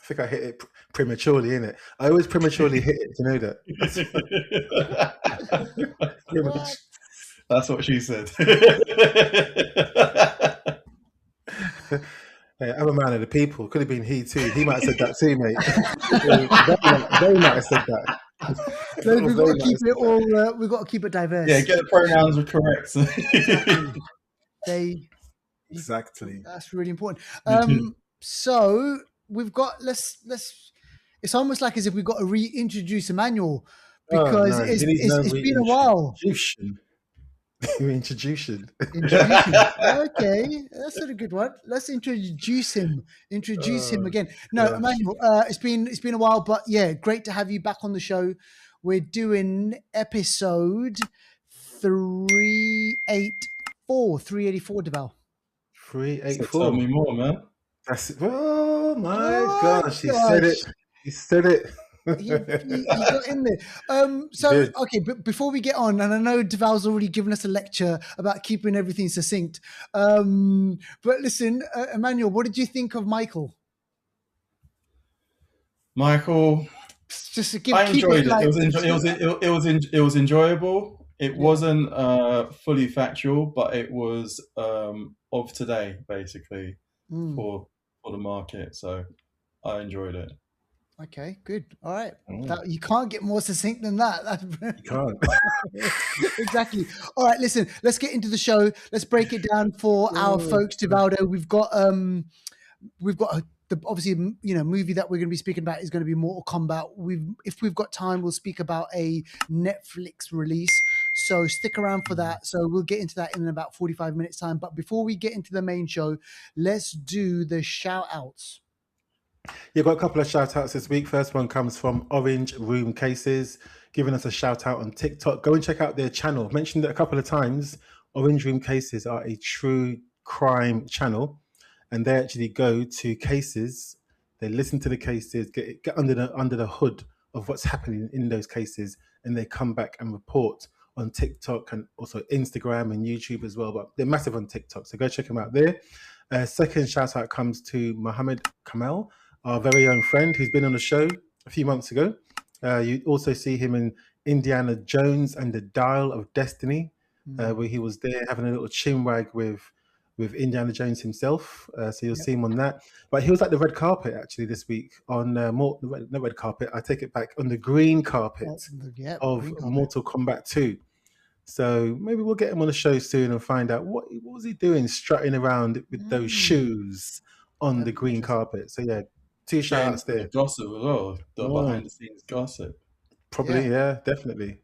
think I hit it prematurely, innit? I always prematurely hit it. You know that? What? That's what she said. Hey, I'm a man of the people. Could have been he too. He might have said that too, mate. they might have said that. So we've got to keep it all. We've got to keep it diverse. Yeah, get the pronouns correct. Exactly. That's really important. So we've got let's. It's almost like as if we've got to reintroduce Emmanuel because it's been a while. Introduction. Okay, that's a good one. Let's introduce him. Him again. No, Emmanuel, it's been a while, but yeah, great to have you back on the show. We're doing episode 384, Deval. 384. Tell me more, man. That's it. Oh my gosh, he said it. He said it. He got in there. Okay, but before we get on, and I know Deval's already given us a lecture about keeping everything succinct. But listen, Emmanuel, what did you think of Michael? Michael, just to I enjoyed it. It was enjoyable. It wasn't fully factual, but it was of today, basically, for the market. So I enjoyed it. Okay, good. All right. You can't get more succinct than that. You can't. Exactly. All right, listen, let's get into the show. Let's break it down for our folks, Devaldo. We've got obviously, movie that we're going to be speaking about is going to be Mortal Kombat. If we've got time, we'll speak about a Netflix release. So stick around for that. So we'll get into that in about 45 minutes time. But before we get into the main show, let's do the shout outs. You've got a couple of shout outs this week. First one comes from Orange Room Cases, giving us a shout out on TikTok. Go and check out their channel. I've mentioned it a couple of times. Orange Room Cases are a true crime channel, and they actually go to cases. They listen to the cases, get under the hood of what's happening in those cases, and they come back and report on TikTok and also Instagram and YouTube as well. But they're massive on TikTok, so go check them out there. Second shout out comes to Mohammed Kamal, our very own friend who's been on the show a few months ago. You also see him in Indiana Jones and the Dial of Destiny, where he was there having a little chinwag with Indiana Jones himself. So you'll see him on that. But he was at the red carpet actually this week on not red carpet. I take it back, on the green carpet of Mortal Kombat 2. So maybe we'll get him on the show soon and find out what was he doing strutting around with those shoes on the green carpet. So yeah, 2 shout outs there. Gossip as well. The behind the scenes gossip. Probably, yeah, definitely.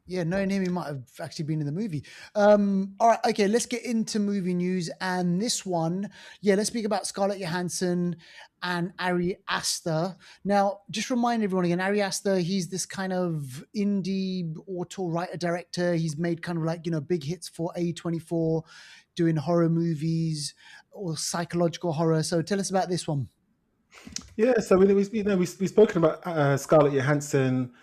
Yeah, knowing him, he might have actually been in the movie. All right, okay, let's get into movie news. And this one, let's speak about Scarlett Johansson and Ari Aster. Now, just remind everyone again, Ari Aster, he's this kind of indie auto writer-director. He's made kind of like, big hits for A24, doing horror movies or psychological horror. So tell us about this one. Yeah, so we've spoken about Scarlett Johansson.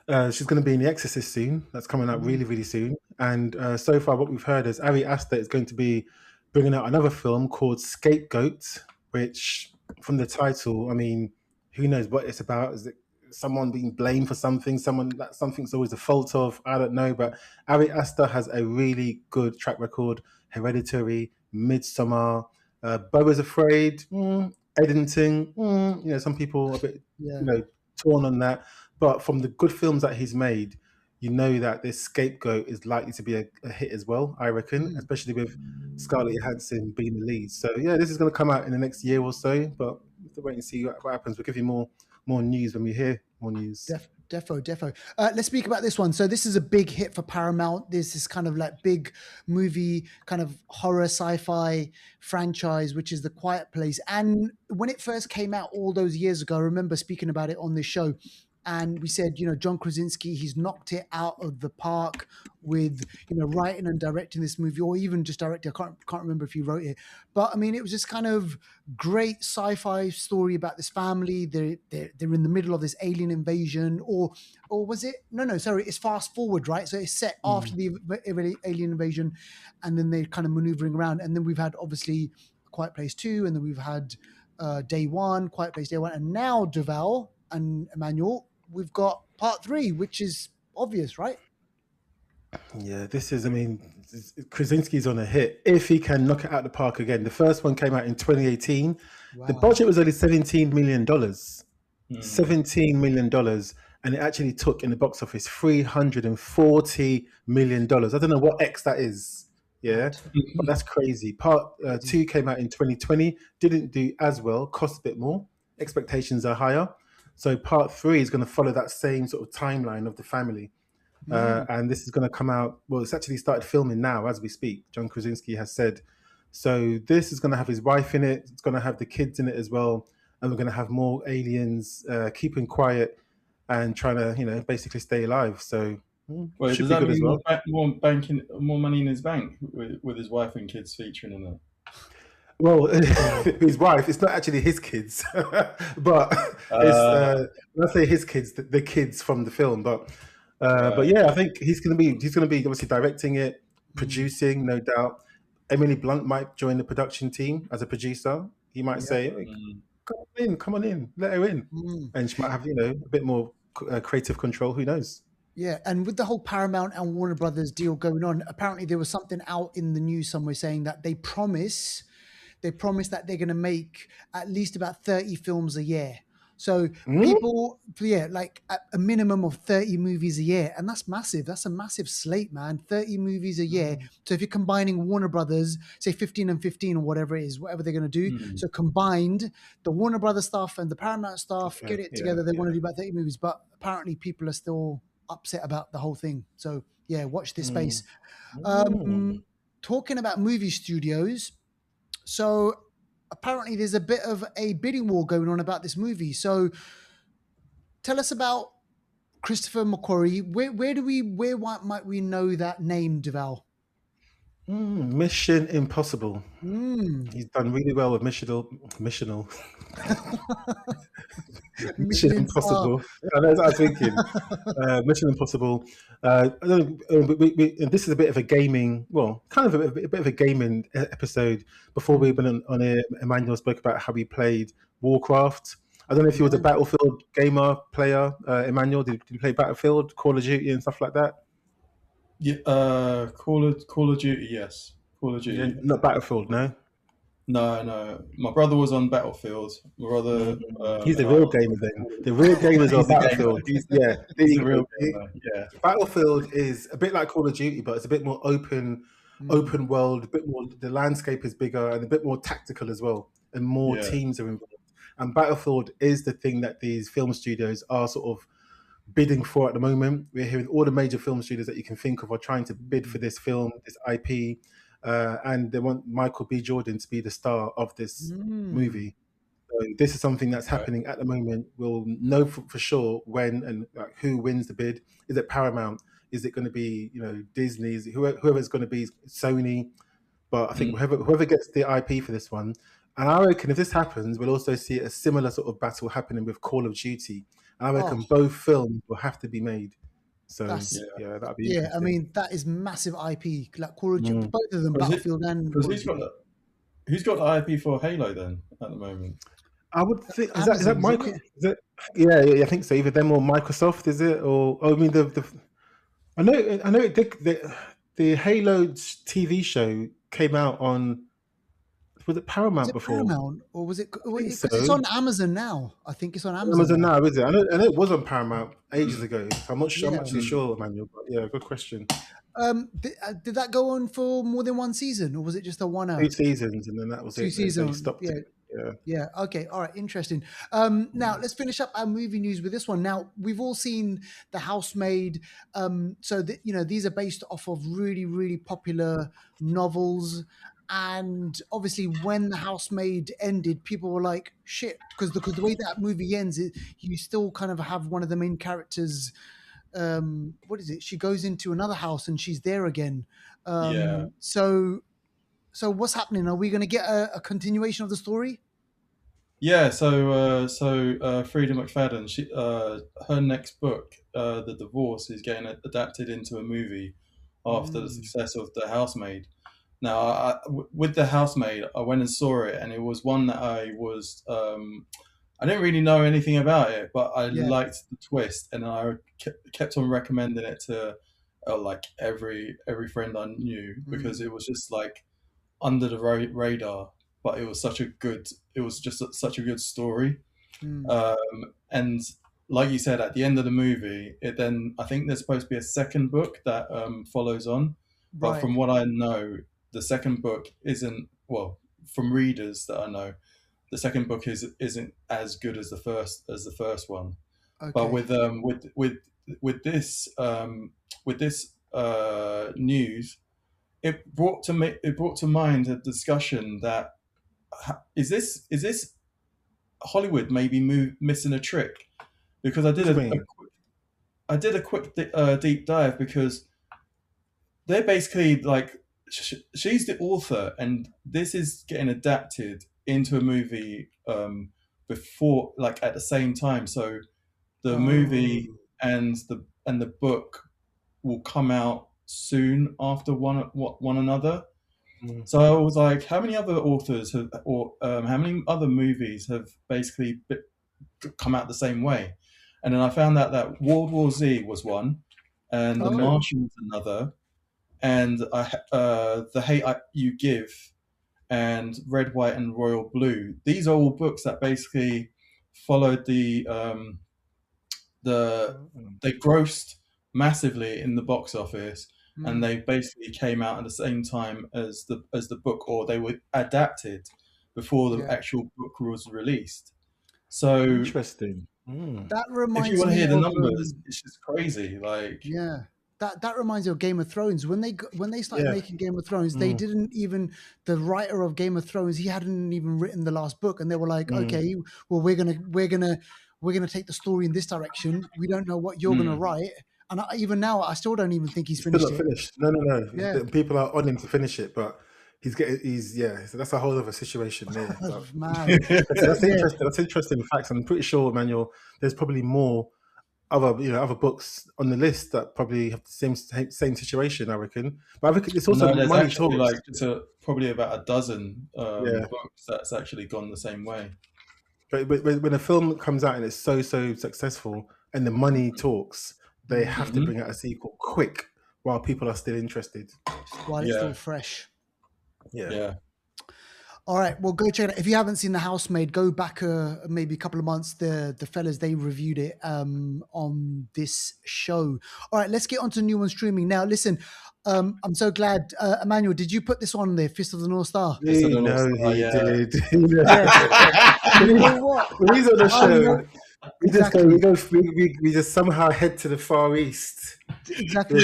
She's going to be in The Exorcist soon. That's coming out really, really soon. And so far, what we've heard is Ari Aster is going to be bringing out another film called Scapegoat, which, from the title, I mean, who knows what it's about? Is it someone being blamed for something? Something's always the fault of? I don't know. But Ari Aster has a really good track record. Hereditary, Midsommar, Beau is Afraid, Egerton. Some people a bit, torn on that. But from the good films that he's made, you know that this Scapegoat is likely to be a hit as well, I reckon, especially with Scarlett Johansson being the lead. So, yeah, this is going to come out in the next year or so, but we have to wait and see what happens. We'll give you more news when we hear more news. Defo. Let's speak about this one. So this is a big hit for Paramount. This is kind of like big movie, kind of horror sci-fi franchise, which is The Quiet Place. And when it first came out all those years ago, I remember speaking about it on this show. And we said, John Krasinski, he's knocked it out of the park with, writing and directing this movie, or even just directing. I can't remember if he wrote it. But, I mean, it was just kind of great sci-fi story about this family. They're in the middle of this alien invasion, or was it? No, sorry, it's fast forward, right? So it's set after the alien invasion, and then they're kind of maneuvering around. And then we've had, obviously, Quiet Place 2, and then we've had Day One, Quiet Place Day One, and now Duval and Emmanuel, we've got part 3, which is obvious, right? Yeah, this is, I mean, Krasinski's on a hit. If he can knock it out of the park again. The first one came out in 2018. Wow. The budget was only $17 million. $17 million. And it actually took in the box office $340 million. I don't know what X that is. Yeah, but that's crazy. Part 2 came out in 2020. Didn't do as well. Cost a bit more. Expectations are higher. So part 3 is going to follow that same sort of timeline of the family. And this is going to come out, well, it's actually started filming now as we speak, John Krasinski has said. So this is going to have his wife in it. It's going to have the kids in it as well. And we're going to have more aliens keeping quiet and trying to, basically stay alive. So Wait, does that mean more money in his bank with his wife and kids featuring in it? Well, his wife, it's not actually his kids, but it's, when I say his kids, the kids from the film, but yeah, I think he's going to be obviously directing it, producing, no doubt. Emily Blunt might join the production team as a producer. He might say, hey, come on in, let her in. And she might have, a bit more creative control. Who knows? Yeah, and with the whole Paramount and Warner Brothers deal going on, apparently there was something out in the news somewhere saying that they promise that they're going to make at least about 30 films a year. So people, like a minimum of 30 movies a year. And that's massive. That's a massive slate, man. 30 movies a year. So if you're combining Warner Brothers, say 15 and 15 or whatever it is, whatever they're going to do. So combined, the Warner Brothers stuff and the Paramount stuff, get it together. They want to do about 30 movies. But apparently people are still upset about the whole thing. So yeah, watch this space. Talking about movie studios. So apparently there's a bit of a bidding war going on about this movie. So tell us about Christopher McQuarrie. Where might we know that name, Duval? Mission Impossible. He's done really well with Mission Impossible. I know, that's what I was thinking. Mission Impossible. And this is a bit of a gaming, kind of a bit of a gaming episode. Before we went on here, Emmanuel spoke about how he played Warcraft. I don't know if he was a Battlefield gamer player. Emmanuel, did you play Battlefield, Call of Duty, and stuff like that? Yeah, Call of Duty, yes. Call of Duty. Yeah, not Battlefield, no? No. My brother was on Battlefield. My brother... he's the real gamer then. The real gamers are Battlefield. He's the real gamer. Yeah. Battlefield is a bit like Call of Duty, but it's a bit more open world, a bit more... The landscape is bigger and a bit more tactical as well, and more teams are involved. And Battlefield is the thing that these film studios are sort of bidding for at the moment. We're hearing all the major film studios that you can think of are trying to bid for this film, this IP, and they want Michael B. Jordan to be the star of this movie. So this is something that's happening at the moment. We'll know for sure when and who wins the bid. Is it Paramount? Is it going to be Disney? Is it whoever's going to be Sony? But I think whoever gets the IP for this one, and I reckon if this happens, we'll also see a similar sort of battle happening with Call of Duty. And I reckon both films will have to be made. So that'd be I mean, that is massive IP. Like Call of Duty, both of them, Battlefield and... Who's got the IP for Halo then at the moment? I would think is that Michael? Yeah, I think so. Either them or Microsoft, is it? Or I mean, I know the Halo TV show came out on. Was it Paramount before? Paramount, or was it? It's on Amazon now. I think it's on Amazon. Amazon now, is it? I know it was on Paramount ages ago. So I'm not sure. I'm actually sure, Emmanuel. But yeah, good question. Did that go on for more than one season, or was it just a 1 hour? 2 seasons, and then that was 2 seasons. Stopped it. Yeah. Okay. All right. Interesting. Now let's finish up our movie news with this one. Now we've all seen The Housemaid. So these are based off of really, really popular novels. And obviously, when The Housemaid ended, people were like, "Shit," because the way that movie ends, you still kind of have one of the main characters. What is it? She goes into another house and she's there again. So what's happening? Are we going to get a continuation of the story? Yeah. So Frida McFadden, her next book, The Divorce, is getting adapted into a movie after the success of The Housemaid. Now, with The Housemaid, I went and saw it, and it was one that I didn't really know anything about it, but I liked the twist, and I kept on recommending it to like every friend I knew, because it was just like under the radar, but it was such a good story. And like you said, at the end of the movie, I think there's supposed to be a second book that follows on, but from what I know, the second book isn't, well, from readers that I know, the second book isn't as good as the first one. Okay. But with this news, it brought to mind a discussion that is this Hollywood maybe missing a trick? Because I did a quick deep dive, because they're basically like, she's the author, and this is getting adapted into a movie before, like at the same time. So the movie and the book will come out soon after one another. So I was like, how many other authors how many other movies have basically come out the same way? And then I found out that World War Z was one, and The Martian was another, and The Hate You Give, and Red, White, and Royal Blue. These are all books that basically followed they grossed massively in the box office, and they basically came out at the same time as the book, or they were adapted before the actual book was released. So interesting. That reminds me. If you want to hear the numbers, it's just crazy. Like, that reminds me of Game of Thrones. When they started making Game of Thrones, they didn't even, the writer of Game of Thrones, he hadn't even written the last book, and they were like, okay, well, we're gonna take the story in this direction. We don't know what you're gonna write. And even now, I still don't even think he's finished it. No. Yeah. People are on him to finish it, but so that's a whole other situation there. Man. That's interesting. That's interesting facts. I'm pretty sure, Emmanuel, there's probably more other books on the list that probably have the same situation, I reckon. But I think it's also money talks. Like probably about a dozen books that's actually gone the same way. But when a film comes out and it's so successful and the money talks, they have to bring out a sequel quick while people are still interested. While it's still fresh. Yeah. All right, well, go check it out. If you haven't seen The Housemaid, go back maybe a couple of months. The fellas, they reviewed it on this show. All right, let's get on to new one streaming now. Listen, I'm so glad. Emmanuel, did you put this on there, Fist of the North Star? He did. You know what? When he's on the show, we just somehow head to the Far East. Exactly.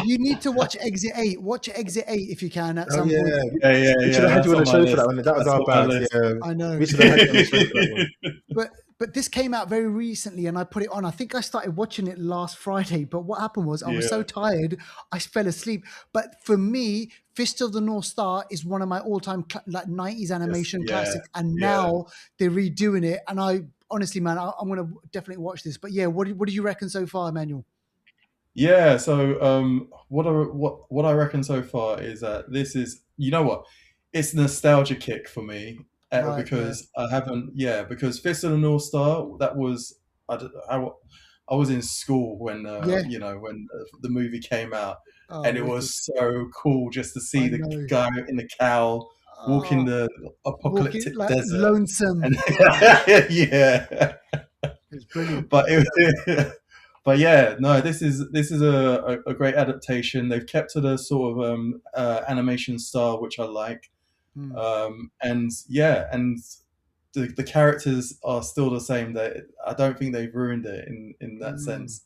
You need to watch Exit 8. Watch Exit 8 if you can at some point. We should have had you on the show for that one. That was our bad. I know. We should have had you on the show for that one. But this came out very recently, and I put it on. I think I started watching it last Friday, but what happened was I was so tired, I fell asleep. But for me, Fist of the North Star is one of my all-time 90s animation classics, and now they're redoing it. And I honestly, man, I'm going to definitely watch this. But what do you reckon so far, Emmanuel? Yeah, so what I reckon so far is that this is, you know what, it's nostalgia kick for me, because I haven't, because Fist of the North Star, that was, I was in school when when the movie came out, and it was so cool just to see the guy in the cowl walking the apocalyptic desert, lonesome, and, it's brilliant. But this is a great adaptation. They've kept to the sort of animation style, which I like, and the characters are still the same. I don't think they've ruined it in that sense.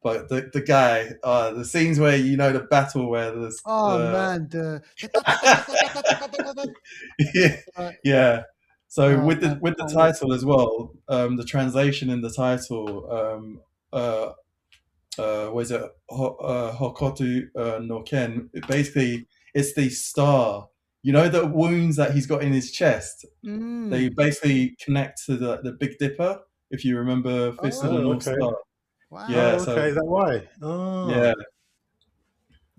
But the guy, the scenes where the battle where there's So with the title as well, the translation in the title. Was it Hokotu no Ken? Basically, it's the star. The wounds that he's got in his chest. They basically connect to the Big Dipper. If you remember Fist of the North Star. Wow. Yeah. Is that why? Oh. Yeah.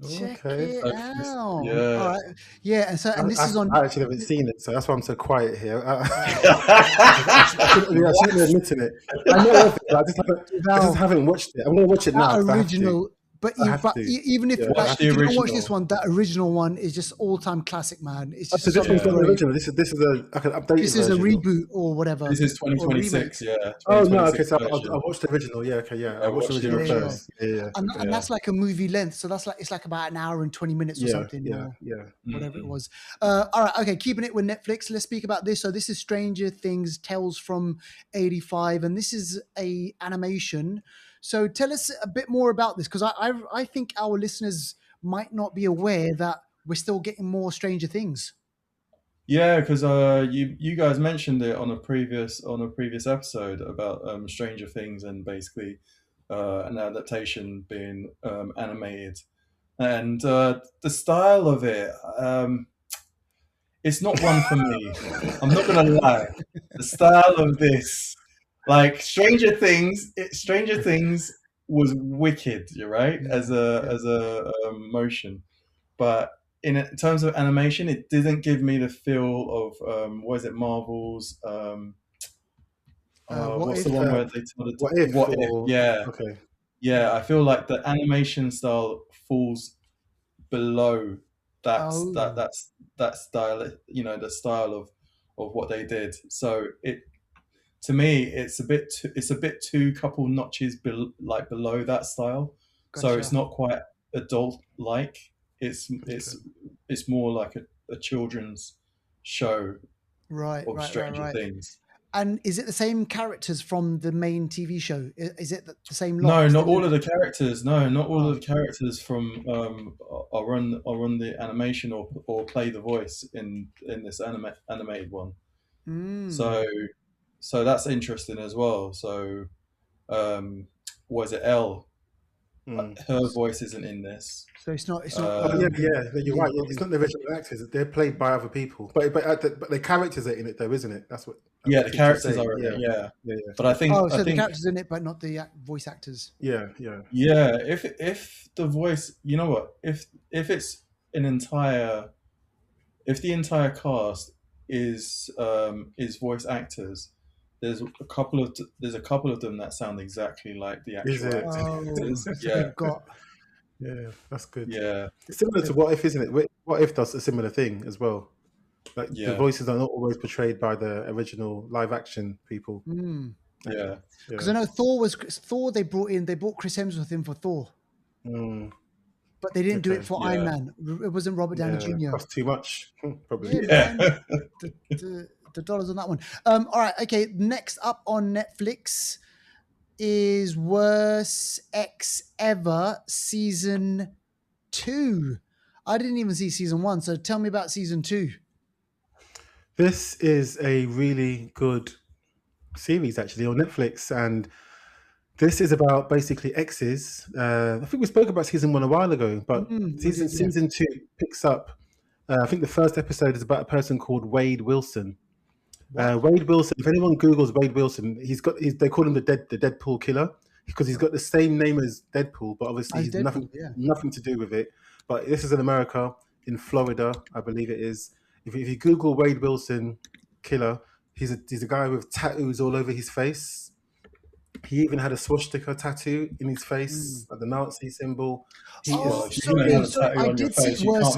Check Okay. it out. All Yeah. right. Yeah, and so and this is on. I actually haven't seen it, so that's why I'm so quiet here. I shouldn't be admitting it. I know of it, but I just haven't watched it. I'm going to watch it now. That original, but even if Watch you the don't watch original. this one, that original one is just all-time classic, man. It's just So this one's not the great. original. This is like an updated This is a version. reboot or whatever. This is 2026, yeah. Oh no, okay. 2026 So version. I watched the original. Yeah, okay, yeah. I watched the watch the original original. first. Yeah. And that's like a movie length, so it's like about an hour and 20 minutes or something, or whatever it was. All right, okay. Keeping it with Netflix, let's speak about this. So this is Stranger Things: Tales from '85, and this is a animation. So tell us a bit more about this, because I think our listeners might not be aware that we're still getting more Stranger Things. Yeah, because you guys mentioned it on a previous episode about Stranger Things and basically an adaptation being animated, and the style of it, it's not one for me. I'm not gonna lie. The style of this, like Stranger Things was wicked. You're right, as a motion, but in terms of animation, it didn't give me the feel of what is it, Marvel's what's the one where they tell it what if? Yeah. Okay. Yeah, I feel like the animation style falls below that style, the style of what they did. So to me, it's a bit too couple notches below that style. Gotcha. So it's not quite adult like. It's more like a children's show of Stranger Things. And is it the same characters from the main TV show? Is it the same lot? No, not all of the characters. No, not all of the characters from are on the animation or play the voice in this animated one. So that's interesting as well. So was it Elle? Her voice isn't in this. So it's not. Yeah, you're right. It's not the original actors; they're played by other people. But the characters are in it, though, isn't it? That's what. Yeah, the characters are in it. Yeah. But I think. Oh, so the characters in it, but not the voice actors. Yeah. Yeah. If the voice, you know what? If it's if the entire cast is voice actors, there's a couple of them that sound exactly like the actual actors. Yeah, that's good. Yeah, it's similar to What If, isn't it? What If does a similar thing as well. Like the voices are not always portrayed by the original live action people. Yeah, because I know Thor. They brought Chris Hemsworth in for Thor, but they didn't do it for Iron Man. It wasn't Robert Downey Jr. Cost too much, probably. The dollars on that one. All right, okay. Next up on Netflix is Worst Ex Ever Season 2. I didn't even see Season 1, so tell me about Season 2. This is a really good series, actually, on Netflix, and this is about basically exes. I think we spoke about Season 1 a while ago, but Season 2 picks up. I think the first episode is about a person called Wade Wilson. Wade Wilson. If anyone Googles Wade Wilson, they call him the Deadpool killer because he's got the same name as Deadpool, but obviously he's nothing to do with it. But this is in America, in Florida, I believe it is. If you Google Wade Wilson killer, he's a guy with tattoos all over his face. He even had a swastika tattoo in his face, like the Nazi symbol. You can't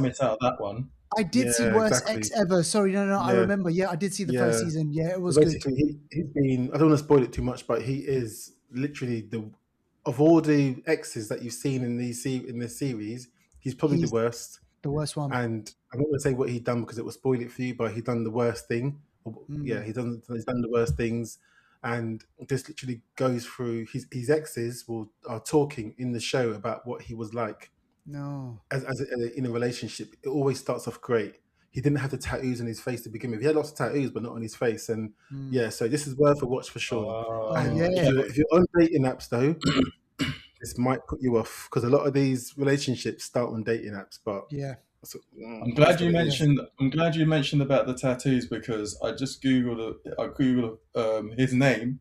miss out that one. I did see Worst Ex Ever. Sorry, no, I remember. Yeah, I did see the first season. Yeah, it was basically, good. He's been, I don't want to spoil it too much, but he is literally of all the exes that you've seen in this series, he's probably the worst. The worst one. And I'm not going to say what he'd done because it will spoil it for you, but he's done the worst thing. Yeah, he's done the worst things. And this literally goes through his exes are talking in the show about what he was like. No, as in a relationship, it always starts off great. He didn't have the tattoos on his face to begin with. He had lots of tattoos, but not on his face. And so this is worth a watch for sure. If you're on dating apps, though, this might put you off because a lot of these relationships start on dating apps. But I'm glad you mentioned. I'm glad you mentioned about the tattoos because I just googled his name,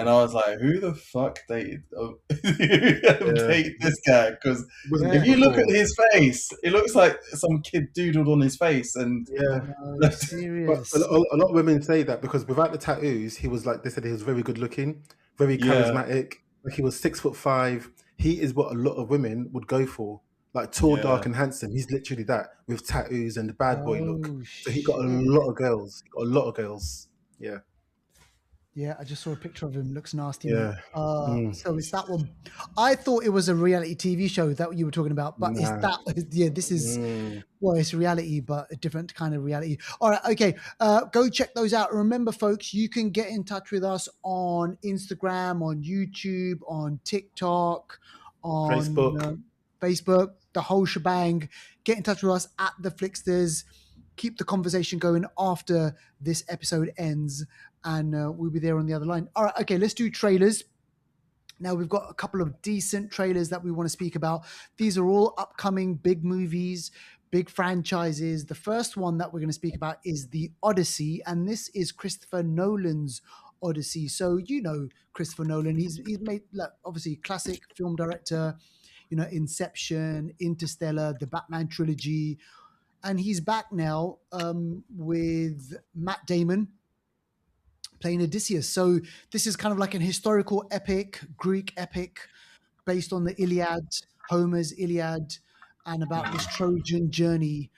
And I was like, who the fuck dated this guy? Because if you look at his face, it looks like some kid doodled on his face. And no, serious. But a lot of women say that because without the tattoos, he was like, they said he was very good looking, very charismatic. Like he was 6'5". He is what a lot of women would go for. Like tall, dark, and handsome. He's literally that with tattoos and the bad boy look. So he got a lot of girls. Yeah. Yeah, I just saw a picture of him. Looks nasty. Yeah. So it's that one. I thought it was a reality TV show that you were talking about, but it's that. Yeah, this is well, it's reality, but a different kind of reality. All right, okay. Go check those out. Remember, folks, you can get in touch with us on Instagram, on YouTube, on TikTok, on Facebook, the whole shebang. Get in touch with us at the Flixters. Keep the conversation going after this episode ends, and we'll be there on the other line. All right, okay, let's do trailers. Now we've got a couple of decent trailers that we want to speak about. These are all upcoming big movies, big franchises. The first one that we're going to speak about is The Odyssey, and this is Christopher Nolan's Odyssey. So you know Christopher Nolan. He's made, like, obviously classic film director, you know, Inception, Interstellar, the Batman trilogy. And he's back now with Matt Damon playing Odysseus. So this is kind of like an historical epic, Greek epic, based on the Iliad, Homer's Iliad, and about this Trojan journey,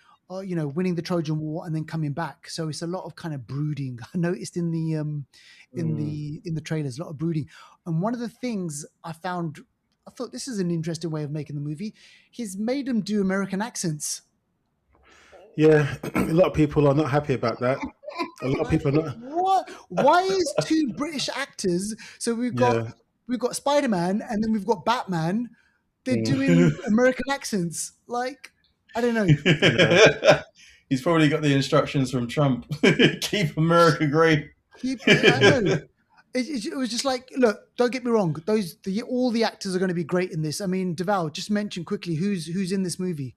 you know, winning the Trojan War and then coming back. So it's a lot of kind of brooding. I noticed in the trailers, a lot of brooding. And one of the things I thought this is an interesting way of making the movie. He's made them do American accents. Yeah, a lot of people are not happy about that. A lot of people are not. What? Why is two British actors? So we've got Spider-Man and then we've got Batman. They're doing American accents. Like, I don't know. He's probably got the instructions from Trump. Keep America great. I know. It was just like, look, don't get me wrong. All the actors are going to be great in this. I mean, Deval, just mention quickly who's in this movie.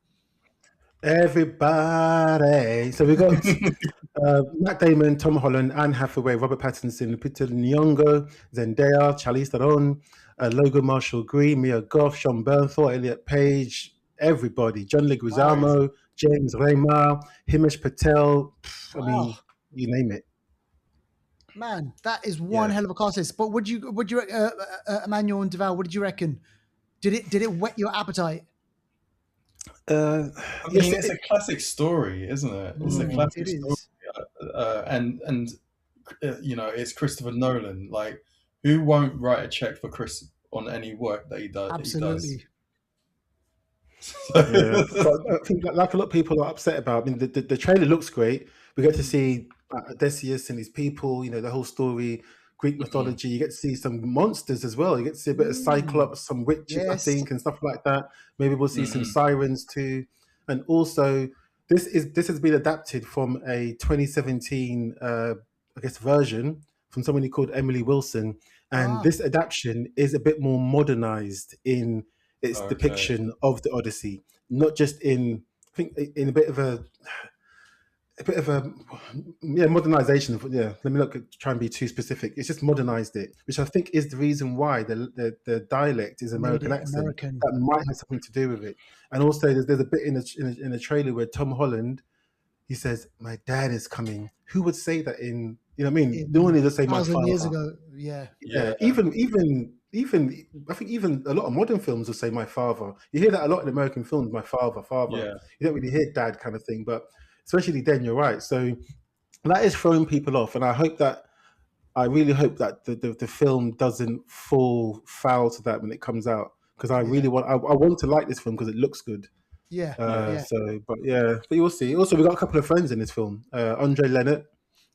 Everybody. So we got Matt Damon, Tom Holland, Anne Hathaway, Robert Pattinson, Lupita Nyong'o, Zendaya, Charlize Theron, Logan Marshall Green, Mia Goth, Sean Bernthal, Elliot Page, everybody. John Leguizamo, James Remar, Himesh Patel. I mean, you name it. Man, that is one hell of a cast list. But would you Emmanuel and Deval, what did you reckon? Did it whet your appetite? I mean, it's a classic story, isn't it? It's a classic story, and you know, it's Christopher Nolan. Like, who won't write a check for Chris on any work that he does? Absolutely. I think like a lot of people are upset about. I mean, the trailer looks great. We get to see Odysseus and his people. You know, the whole story. Greek mythology, you get to see some monsters as well. You get to see a bit of Cyclops, some witches, I think, and stuff like that. Maybe we'll see some sirens too. And also, this has been adapted from a 2017, I guess, version from somebody called Emily Wilson. And this adaptation is a bit more modernized in its depiction of the Odyssey, not just in, I think, in a bit of a modernization. Let me not try and be too specific. It's just modernized it, which I think is the reason why the dialect is American accent. That might have something to do with it. And also, there's a bit in a trailer where Tom Holland, he says, "My dad is coming." Who would say that in? You know what I mean? No one would say my father. Years ago, Even I think even a lot of modern films will say my father. You hear that a lot in American films. My father. Yeah. You don't really hear dad kind of thing, but especially then, you're right. So that is throwing people off, and I really hope that the film doesn't fall foul to that when it comes out, because I really want to like this film because it looks good. So, but you'll see. Also, we got a couple of friends in this film. Andre Leonard.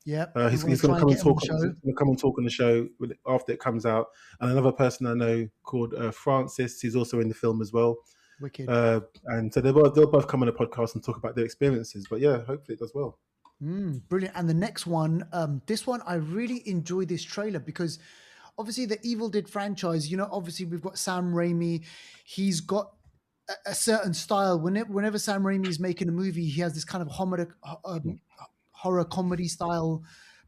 He's going to come and talk. He's going to come and talk on the show after it comes out. And another person I know called Francis. He's also in the film as well. Wicked. And so they'll both come on a podcast and talk about their experiences. But yeah, hopefully it does well. Brilliant. And the next one, this one, I really enjoy this trailer because obviously the Evil Dead franchise, you know, obviously we've got Sam Raimi. He's got a certain style. Whenever Sam Raimi is making a movie, he has this kind of horror comedy style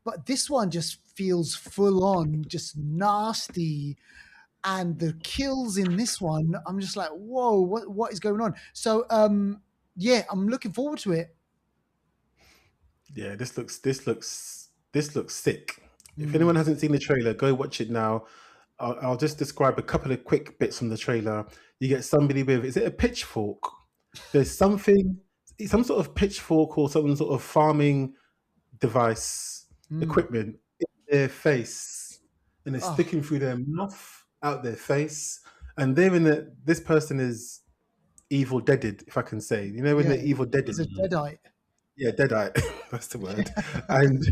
but this one just feels full on, just nasty. And the kills in this one, I'm just like, whoa, what is going on? So yeah, I'm looking forward to it. Yeah, this looks sick. If anyone hasn't seen the trailer, go watch it now. I'll just describe a couple of quick bits from the trailer. You get somebody with, is it a pitchfork? There's some sort of pitchfork or some sort of farming device, equipment in their face, and they're sticking through their mouth, out their face, and they're in this person is evil deaded, if I can say. You know when they're evil deaded? It's a deadite. Yeah, deadite. That's the word. And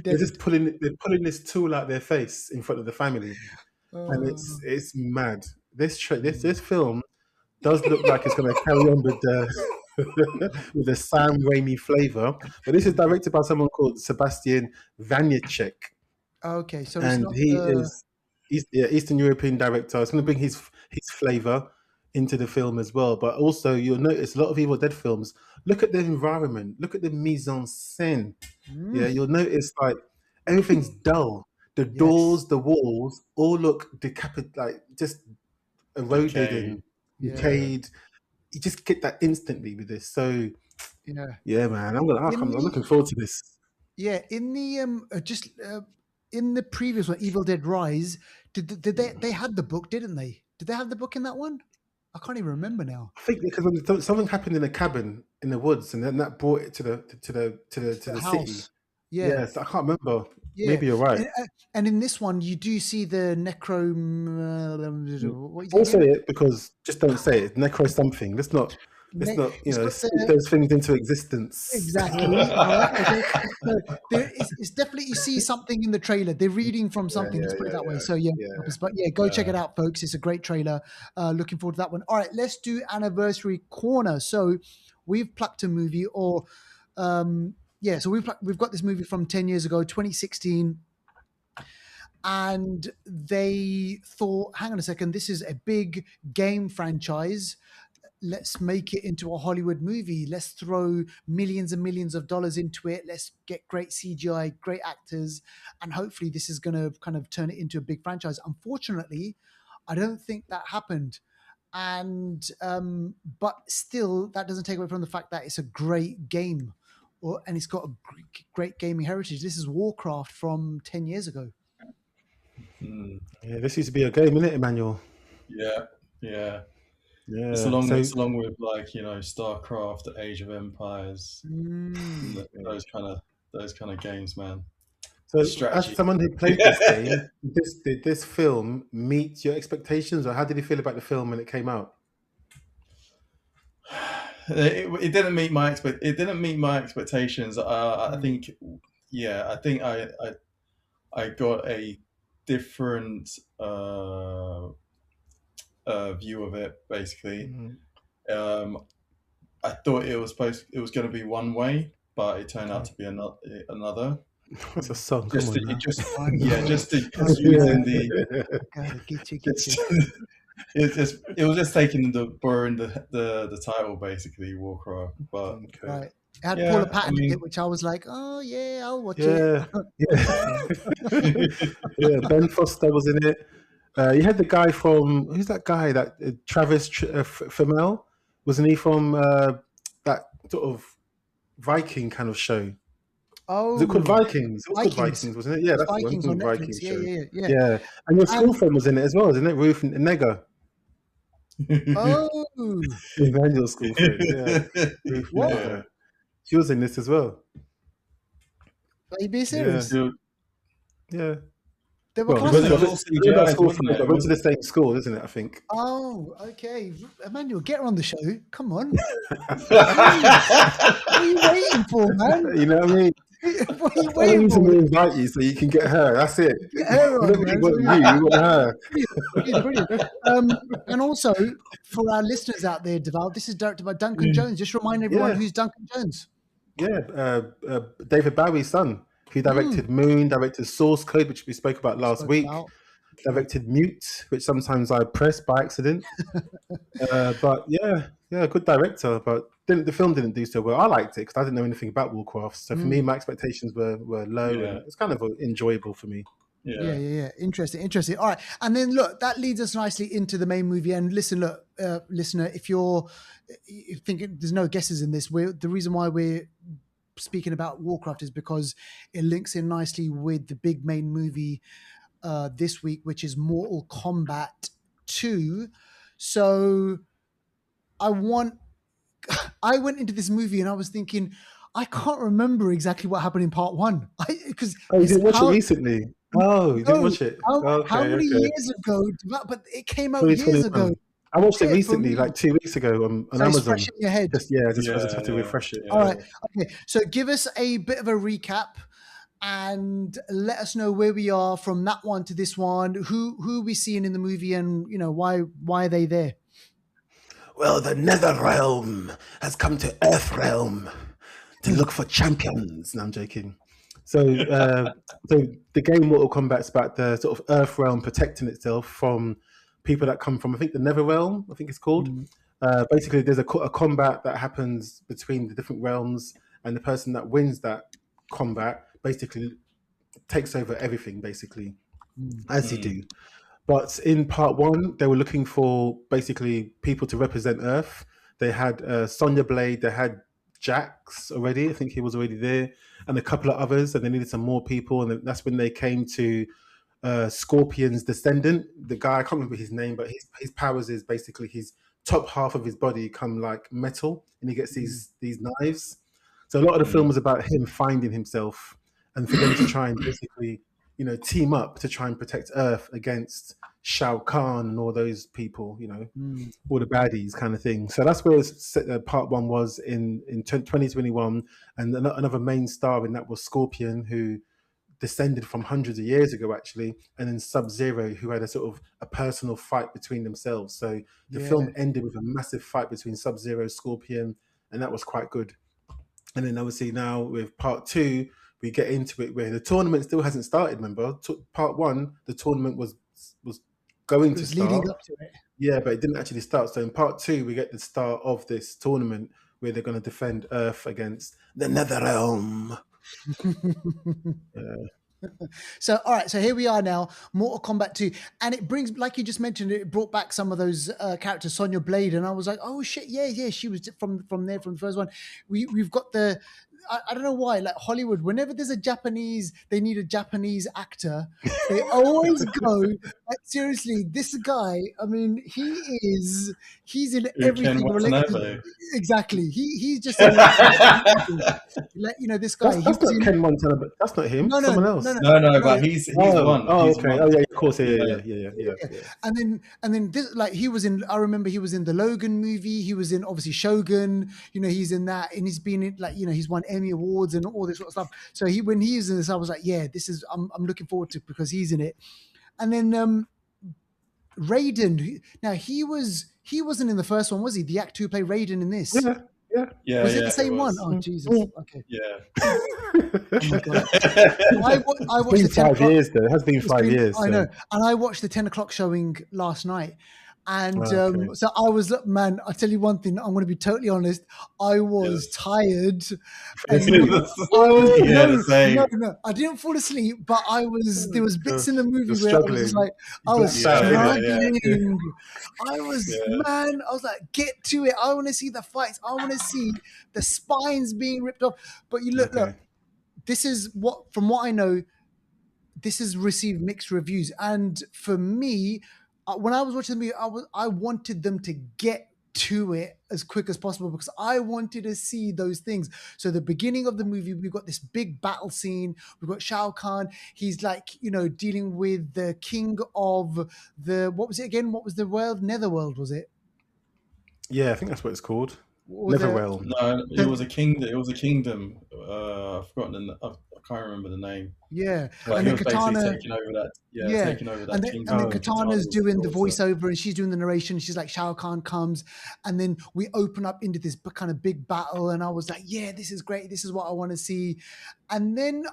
they're just pulling this tool out their face in front of the family, and it's mad. This film does look like it's going to carry on with the Sam Raimi flavor, but this is directed by someone called Sebastian Vaniček. Okay, so and he's Eastern European director. It's going to bring his flavor into the film as well. But also, you'll notice a lot of Evil Dead films. Look at the environment. Look at the mise en scène. Yeah, you'll notice like everything's dull. The doors, the walls, all look just eroded and decayed. You just get that instantly with this. So yeah, man, I'm looking forward to this. Yeah, in the in the previous one, Evil Dead Rise, did they had the book, didn't they? Did they have the book in that one? I can't even remember now. I think because something happened in a cabin in the woods, and then that brought it to the city. Yeah, yes, I can't remember. Yeah. Maybe you're right. And in this one, you do see the necro. Don't say it because just don't say it. Necro something. Let's not. Speak those things into existence. Exactly. Okay. So it's definitely, you see something in the trailer. They're reading from something. Let's put it that way. So but go check it out, folks. It's a great trailer. Looking forward to that one. All right, let's do anniversary corner. So we've plucked a movie, so we've got this movie from 10 years ago, 2016. And they thought, hang on a second, this is a big game franchise. Let's make it into a Hollywood movie. Let's throw millions and millions of dollars into it. Let's get great CGI, great actors, and hopefully this is going to kind of turn it into a big franchise. Unfortunately, I don't think that happened. And but still, that doesn't take away from the fact that it's a great game, and it's got a great gaming heritage. This is Warcraft from 10 years ago. Yeah, this used to be a game, isn't it, Emmanuel? Yeah. It's along with StarCraft, Age of Empires, those kind of games, man. So, as someone who played this game, did this film meet your expectations, or how did you feel about the film when it came out? It didn't meet my expectations. I think I got a different view of it, basically. I thought it was going to be one way, but it turned out to be another. That's a song. Using it was just taking borrowing the title, basically, Warcraft. But right. It had Paula Patton in it, which I was like, oh yeah, I'll watch it. Yeah, Ben Foster was in it. You had the guy from, who's that guy? That Travis Fimmel, wasn't he from that sort of Viking kind of show? Oh, was it called Vikings? It was called Vikings, wasn't it? Yeah, that's Vikings the one. On Vikings Netflix. show. Yeah. And your school friend was in it as well, isn't it? Ruth Negga. Oh, Emmanuel's school friend. Yeah, Ruth Negga. She was in this as well. Are you being serious? Yeah. They were went to the same school, isn't it? I think. Oh, okay. Emmanuel, get her on the show. Come on. What are you waiting for, man? You know what I mean? What are you waiting for? To invite you so you can get her. That's it. Get her on, you want her. Brilliant. And also, for our listeners out there, Deval, this is directed by Duncan Jones. Just remind everyone who's Duncan Jones. Yeah, David Bowie's son. He directed Moon, directed Source Code, which we spoke about last week. Directed Mute, which sometimes I press by accident. But yeah, good director. But the film didn't do so well. I liked it because I didn't know anything about Warcraft. So for me, my expectations were low, and it's kind of enjoyable for me. Yeah. Interesting. All right, and then look, that leads us nicely into the main movie. And listen, look, listener, if you're thinking there's no guesses in this, the reason why we're speaking about Warcraft is because it links in nicely with the big main movie this week, which is Mortal Kombat 2. So I went into this movie and I was thinking, I can't remember exactly what happened in part 1. Because you didn't watch it recently? Oh, you didn't watch it? How many years ago? But it came out years ago. I watched it recently, like 2 weeks ago on Amazon. It's fresh in your head. Just had to refresh it. All right. Okay. So give us a bit of a recap and let us know where we are from that one to this one. Who are we seeing in the movie, and why are they there? Well, the Nether Realm has come to Earth Realm to look for champions. No, I'm joking. So, so the game Mortal Kombat's about the sort of Earth Realm protecting itself from people that come from, I think, the Nether Realm, I think it's called. Basically, there's a combat that happens between the different realms, and the person that wins that combat basically takes over everything, basically, as you do. But in part 1, they were looking for basically people to represent Earth. They had Sonya Blade, they had Jax already, I think he was already there, and a couple of others, and they needed some more people. And that's when they came to Scorpion's descendant, the guy, I can't remember his name, but his powers is basically his top half of his body come like metal, and he gets these knives. So a lot of the film was about him finding himself, and for them to try and basically, team up to try and protect Earth against Shao Kahn and all those people, all the baddies kind of thing. So that's where part 1 was in 2021. And another main star in that was Scorpion, who descended from hundreds of years ago, actually, and then Sub-Zero, who had a sort of a personal fight between themselves. So the film ended with a massive fight between Sub-Zero, Scorpion, and that was quite good. And then obviously now with part 2, we get into it where the tournament still hasn't started. Remember, part 1, the tournament was going to start. Leading up to it. Yeah, but it didn't actually start. So in part 2, we get the start of this tournament where they're going to defend Earth against the Nether Realm. So, all right. So here we are now, Mortal Kombat 2. And it brings, like you just mentioned, it brought back some of those characters, Sonya Blade. And I was like, oh, shit, yeah. She was from there, from the first one. We've got the... I don't know why, like Hollywood, whenever there's they need a Japanese actor, they always go, like, seriously, this guy, I mean, he's in everything related. Exactly. He's just, this guy. That's not Ken Montana, but that's not him. No, someone else. No, but he's one. Oh, he's okay. one. Oh, yeah, of course. Yeah. And then this, like, he was in, I remember he was in the Logan movie. He was in, obviously, Shogun. He's in that, and he's been in, like, he's won Emmy Awards and all this sort of stuff. So when he's in this, I was like, yeah, this is, I'm looking forward to it because he's in it. And then Raiden, now he wasn't in the first one, was he? The actor who played Raiden in this? Yeah. Was it the same one? Oh, Jesus. Okay. Yeah. Oh my God. I watched it's been 5 years though. It has been 5 years. I know. And I watched the 10 o'clock showing last night. And so I was, man, I'll tell you one thing. I'm going to be totally honest. I was tired. No, I didn't fall asleep, but there was bits in the movie where I was like, I was struggling. I was like, get to it. I want to see the fights. I want to see the spines being ripped off. But look, this is from what I know, this has received mixed reviews. And for me, when I was watching the movie, I wanted them to get to it as quick as possible because I wanted to see those things. So the beginning of the movie, we've got this big battle scene. We've got Shao Kahn. He's like, dealing with the king of what was it again? What was the world? Netherworld, was it? Yeah, I think that's what it's called. Netherrealm. No, it was a kingdom. It was a kingdom. I've forgotten. I can't remember the name. Yeah, but and then Katana taking over that. Yeah, taking over that kingdom. And then Katana's doing the voiceover, and she's doing the narration. She's like, Shao Kahn comes, and then we open up into this kind of big battle. And I was like, yeah, this is great. This is what I want to see. And then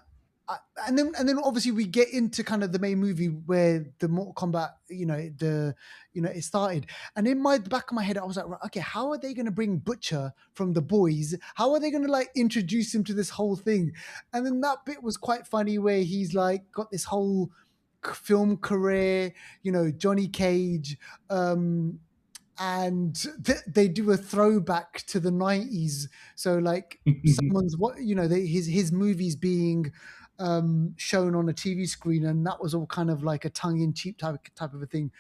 and then obviously we get into kind of the main movie where the Mortal Kombat, it started. And in the back of my head, I was like, right, okay, how are they going to bring Butcher from The Boys? How are they going to like introduce him to this whole thing? And then that bit was quite funny where he's like got this whole film career, Johnny Cage, and they do a throwback to the 90s. So like someone's his movies being shown on a TV screen, and that was all kind of like a tongue-in-cheek type of a thing.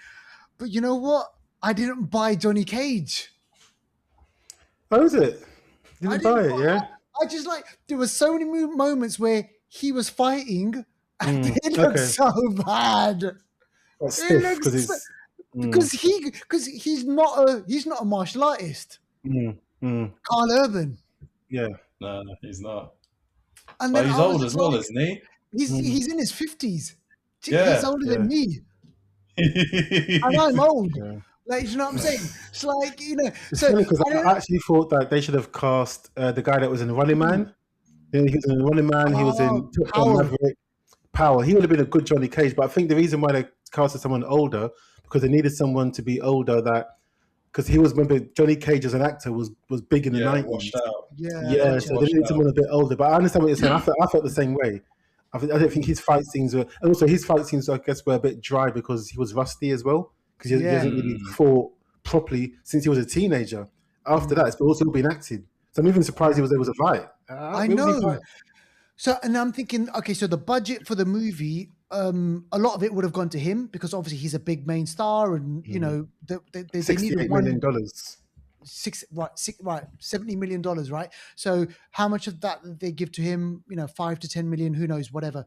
But you know what? I didn't buy Johnny Cage. How is it? You didn't buy it, yeah? I just like, there was so many moments where he was fighting and it looked so bad. That's stiff because he's not a martial artist. Carl Urban. Yeah. No, he's not. And but then he's old as well, isn't he? He's in his 50s. Yeah. He's older than me. And I'm old. Yeah. Like, you know what I'm saying? It's like, It's funny because I actually thought that they should have cast the guy that was in Running Man. He was in Running Man. He was in Top Gun Maverick. Power. He would have been a good Johnny Cage, but I think the reason why they casted someone older, because they needed someone to be older because he was, remember, Johnny Cage as an actor was big in the 90s. Washed out. Yeah, so they needed someone a bit older. But I understand what you're saying. I felt the same way. I don't think his fight scenes were, and also his fight scenes, I guess, were a bit dry because he was rusty as well, because he hasn't really fought properly since he was a teenager. After that, it's also been acted. So I'm even surprised he was able to fight. I know. So, and I'm thinking, okay, so the budget for the movie, a lot of it would have gone to him because obviously he's a big main star, and they needed $68 million. $70 million, right? So how much of that did they give to him? 5 to 10 million, who knows, whatever.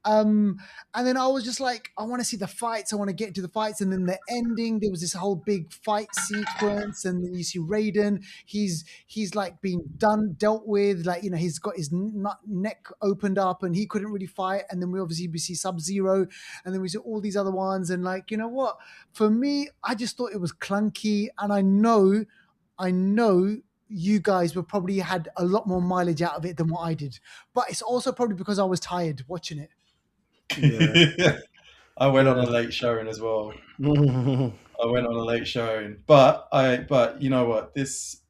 And then I was just like, I want to see the fights. I want to get into the fights. And then the ending, there was this whole big fight sequence, and then you see Raiden. He's like being dealt with, like, he's got his neck opened up and he couldn't really fight. And then we see Sub-Zero, and then we see all these other ones. And like, you know what? For me, I just thought it was clunky, and I know you guys were probably had a lot more mileage out of it than what I did, but it's also probably because I was tired watching it. Yeah. I went on a late showing as well. But you know what? This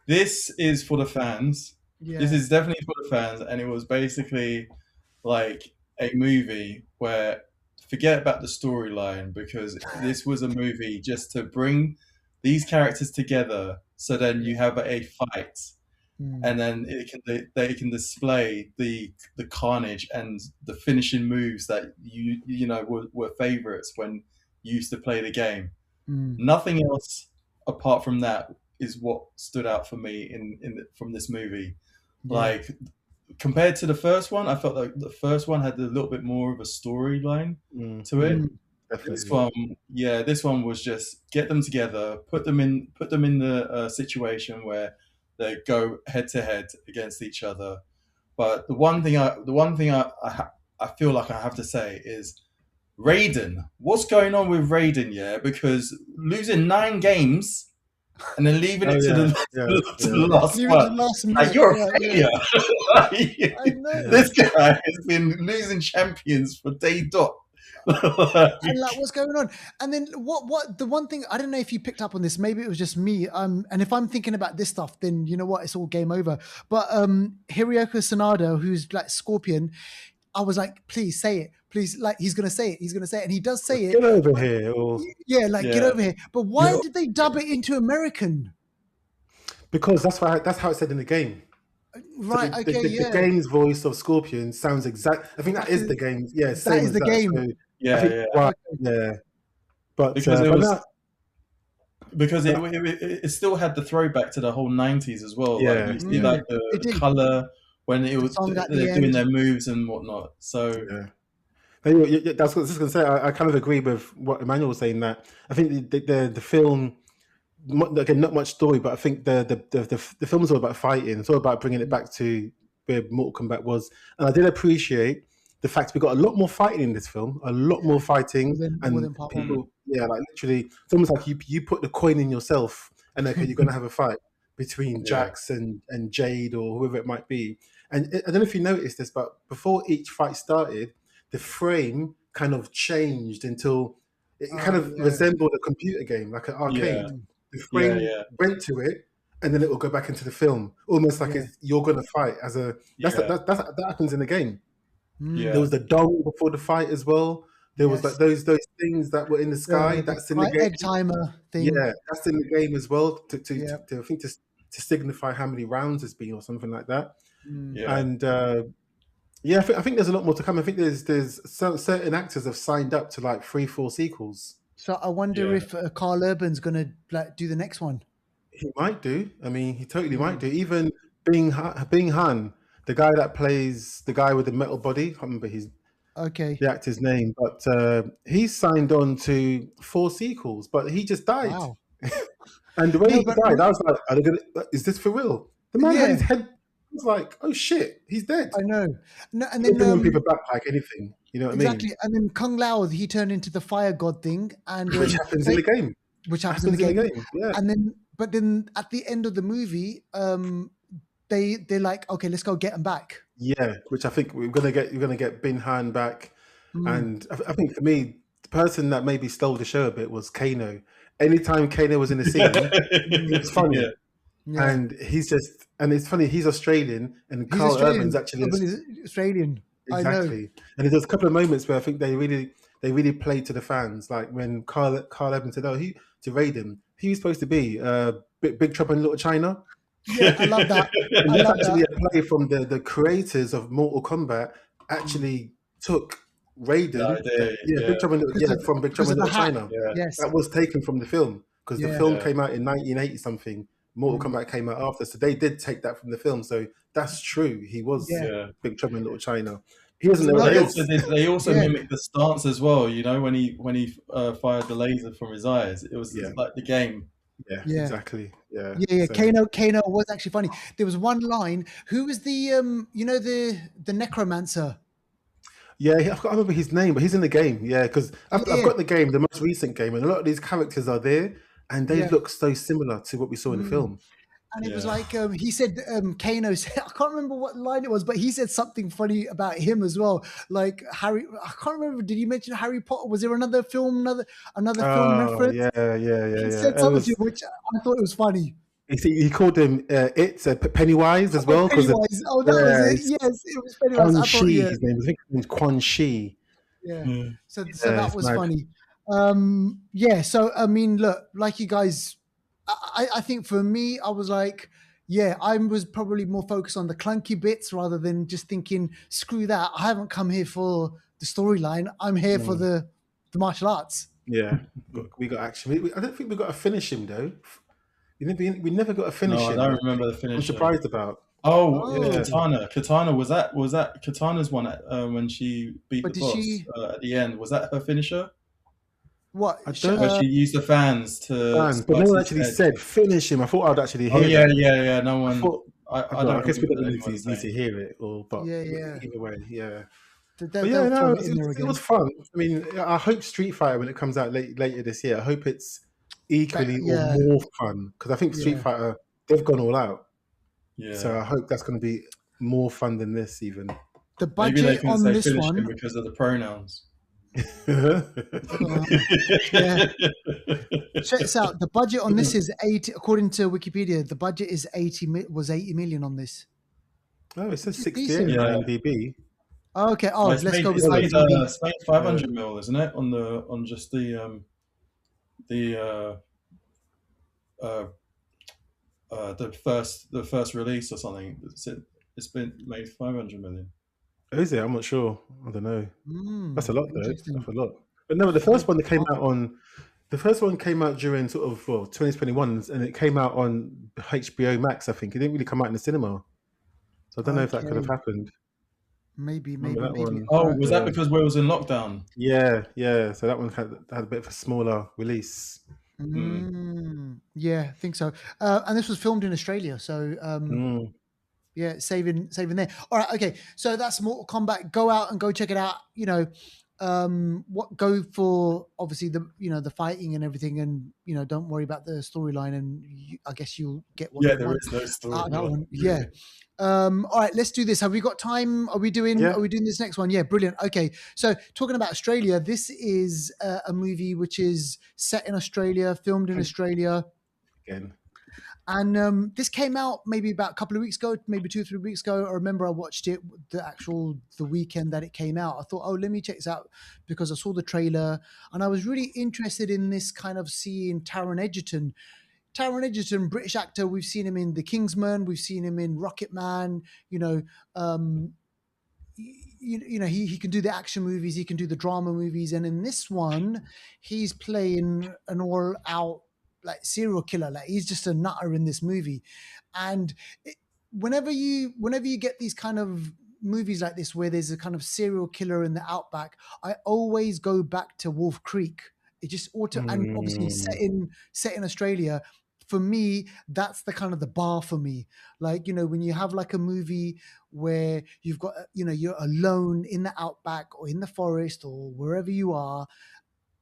is for the fans. Yeah. This is definitely for the fans, and it was basically like a movie where forget about the storyline, because this was a movie just to bring these characters together, so then you have a fight, and then they can display the carnage and the finishing moves that were favorites when you used to play the game. Nothing else apart from that is what stood out for me from this movie. Like, compared to the first one, I felt like the first one had a little bit more of a storyline to it. Definitely. This one was just get them together, put them in the situation where they go head to head against each other. But the one thing I feel like I have to say is Raiden. What's going on with Raiden? Yeah, because losing 9 games and then leaving it to the last one. Like, you're a failure. I know. This guy has been losing champions for day dot. And like, what's going on? And then what the one thing, I don't know if you picked up on this, maybe it was just me, and if I'm thinking about this stuff, then you know what, it's all game over. But Hiroyuki Sanada, who's like Scorpion, I was like, please say it, please, like, he's gonna say it, and he does say it. Get over here. Get over here. But why did they dub it into American? Because that's how it's said in the game. Right, so the game's voice of Scorpion sounds exact. I think that is the game. Yeah, that is the game. So yeah. But because it still had the throwback to the whole 90s as well. Yeah, like, you see like the color when it was they're doing their moves and whatnot. So that's what I was just going to say. I kind of agree with what Emmanuel was saying, that I think the film, again, not much story, but I think the film is all about fighting. It's all about bringing it back to where Mortal Kombat was. And I did appreciate the fact we got a lot more fighting in this film, a lot more fighting, more than people. Yeah, like literally, it's almost like you put the coin in yourself, and okay, you're going to have a fight between Jax and Jade or whoever it might be. And I don't know if you noticed this, but before each fight started, the frame kind of changed until it kind of resembled a computer game, like an arcade. The frame went to it, and then it will go back into the film, almost like you're going to fight as a. That happens in the game. There was the dome before the fight as well. There was like those things that were in the sky. That's in the game. Egg timer thing. Yeah, that's in the game as well. To I think to signify how many rounds it's been or something like that. And I think there's a lot more to come. I think there's certain actors have signed up to like 3-4 sequels. So I wonder if Carl Urban's going to like do the next one. He might do. I mean, he totally might do. Even Bing Han, the guy that plays the guy with the metal body. I can't remember the actor's name, but he's signed on to 4 sequels. But he just died. Wow. And the way he died, I was like, is this for real? The man had his head. I was like, oh shit, he's dead. I know. No, and then bringing people back like anything. You know what I mean? Exactly. And then Kung Lao, he turned into the fire god thing, and which happens in the game. Which happens in the game. Yeah. And then at the end of the movie, they're like, okay, let's go get him back. Yeah, which I think we're gonna get Bin Han back, and I think for me, the person that maybe stole the show a bit was Kano. Anytime Kano was in the scene, it was funny. Yeah. And it's funny, he's Australian, and Carl Urban's actually Australian. Exactly. I know. And there's a couple of moments where I think they really played to the fans, like when Carl Urban said, to raid him, he was supposed to be Big Trouble in Little China. Yeah, I love that. A play from the creators of Mortal Kombat actually took Raiden, Big Trouble from Big Trouble in Little China. Yeah. Yes. That was taken from the film, because the film came out in 1980 something. Mortal Kombat came out after, so they did take that from the film. So that's true. He was Big Trouble in Little China. He wasn't there. They also mimicked the stance as well. You know, when he fired the laser from his eyes, it was like the game. Yeah, exactly. Yeah. So. Kano was actually funny. There was one line. Who was the the necromancer? Yeah, I remember his name, but he's in the game. Yeah, because I've got the game, the most recent game, and a lot of these characters are there, and they look so similar to what we saw in the film. And it was like, he said, Kano said, I can't remember what line it was, but he said something funny about him as well. Like Harry, I can't remember. Did you mention Harry Potter? Was there another film, another film reference? Yeah. He said something which I thought it was funny. He called him Pennywise as well. Pennywise. That was it. Yes, it was Pennywise. Quan Chi, his name. I think his name's Quan Chi. Yeah. So that was funny. So I mean, look, like you guys, I think for me, I was like, I was probably more focused on the clunky bits rather than just thinking, screw that. I haven't come here for the storyline. I'm here for the martial arts. Yeah, we got action. I don't think we got to finish him though. We never got to finish him. I don't remember the finish. I'm surprised about. Katana. Katana was that Katana's one when she beat the boss at the end. Was that her finisher? What? I don't know. She used the fans to. But no one actually said finish him. I thought I'd actually hear. Yeah. No one. I guess we don't need to hear it. Either way, it was fun. I mean, I hope Street Fighter, when it comes out later this year, I hope it's equally or more fun, because I think Street Fighter, they've gone all out. Yeah. So I hope that's going to be more fun than this even. The budget on this one because of the pronouns. Check this out. The budget on this is 80. According to Wikipedia, the budget is 80 million on this. Oh, it says 68 on IMDb. Okay. Oh, let's go with IMDb. It's made 500 mil, isn't it? On just the first release or something. It's been made 500 million. Is it? I'm not sure. I don't know. That's a lot, though. That's a lot. But no, the first one came out during sort of 2021, and it came out on HBO Max. I think it didn't really come out in the cinema, so I don't know if that could have happened. Maybe. Oh, was that because we was in lockdown? Yeah. So that one had a bit of a smaller release. Yeah, I think so. And this was filmed in Australia, so. Yeah, saving there. All right, okay. So that's Mortal Kombat. Go out and go check it out. You know, go for obviously the fighting and everything, and don't worry about the storyline, and I guess you'll get what you there want is no story. out of that one. Yeah. All right, let's do this. Have we got time? Are we doing this next one? Yeah, brilliant. Okay, so talking about Australia, this is a movie which is set in Australia, filmed in Australia. Again. And this came out maybe about a couple of weeks ago, maybe 2 or 3 weeks ago. I remember I watched it the weekend that it came out. I thought, oh, let me check this out because I saw the trailer and I was really interested in this kind of seeing Taron Egerton. Taron Egerton, British actor. We've seen him in The Kingsman. We've seen him in Rocket Man. He can do the action movies. He can do the drama movies. And in this one, he's playing an all-out like serial killer. Like he's just a nutter in this movie. And whenever you get these kind of movies like this where there's a kind of serial killer in the outback, I always go back to Wolf Creek. It just and obviously set in Australia. For me, that's the kind of the bar for me. Like, when you have like a movie where you've got, you're alone in the outback or in the forest or wherever you are,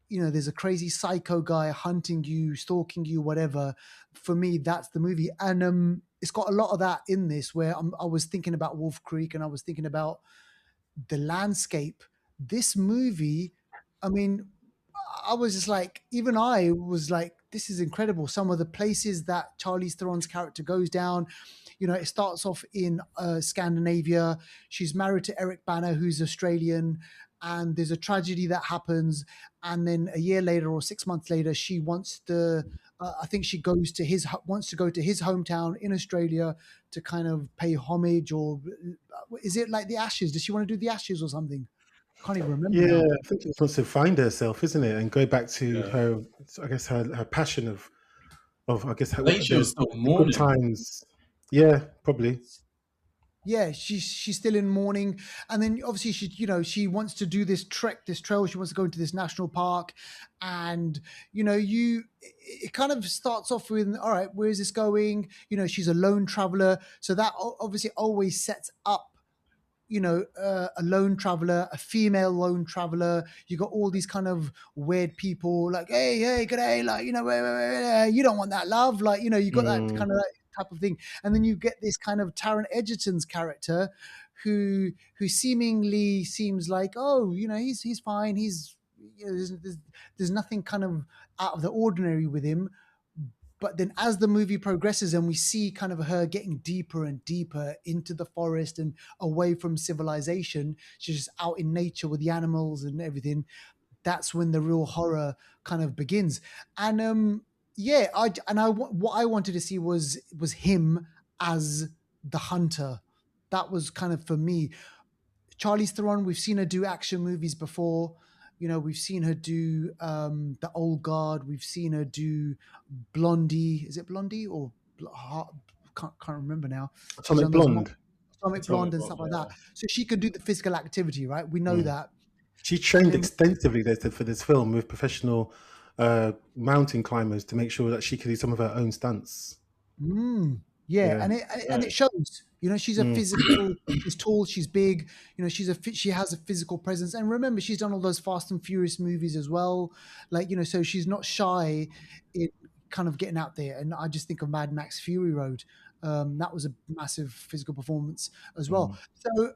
there's a crazy psycho guy hunting you, stalking you, whatever. For me, that's the movie. And it's got a lot of that in this where I was thinking about Wolf Creek and I was thinking about the landscape. This movie, I mean, I was just like, even I was like, this is incredible. Some of the places that Charlize Theron's character goes down, it starts off in Scandinavia. She's married to Eric Bana, who's Australian, and there's a tragedy that happens. And then a year later or 6 months later, she wants to, I think she wants to go to his hometown in Australia to kind of pay homage, or is it like the Ashes? Does she want to do the Ashes or something? I can't even remember. Yeah, now. I think she wants to find herself, isn't it, and go back to her. I guess her passion of I guess her good times. Yeah, probably. Yeah, she's still in mourning, and then obviously she wants to do this trail. She wants to go into this national park, and it kind of starts off with, all right, where is this going? She's a lone traveler, so that obviously always sets up a lone traveler, a female lone traveler. You got all these kind of weird people like, hey, good day, like, you don't want that, love, like, you got that kind of type of thing. And then you get this kind of Taron Egerton's character who seemingly seems like, oh, he's fine. He's, there's nothing kind of out of the ordinary with him. But then as the movie progresses and we see kind of her getting deeper and deeper into the forest and away from civilization, she's just out in nature with the animals and everything. That's when the real horror kind of begins. And what I wanted to see was him as the hunter. That was kind of for me. Charlize Theron, we've seen her do action movies before. We've seen her do The Old Guard. We've seen her do Blondie. Is it Blondie or can't remember now? Atomic Blonde. Atomic Blonde and stuff like that. So she can do the physical activity, right? We know that. She trained extensively for this film with professional mountain climbers to make sure that she could do some of her own stunts. Yeah, and it shows. She's a physical. She's tall. She's big. She has a physical presence. And remember, she's done all those Fast and Furious movies as well. Like so she's not shy in kind of getting out there. And I just think of Mad Max Fury Road. That was a massive physical performance as well. So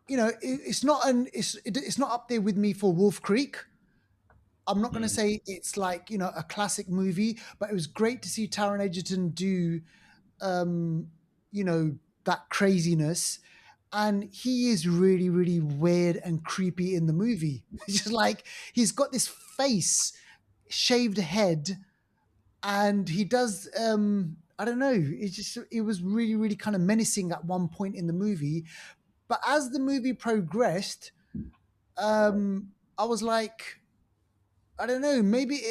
it's not up there with me for Wolf Creek. I'm not going to say it's like, a classic movie, but it was great to see Taron Egerton do, that craziness. And he is really, really weird and creepy in the movie. It's just like, he's got this face, shaved head, and he does, I don't know. It was really, really kind of menacing at one point in the movie. But as the movie progressed, I was like, I don't know, maybe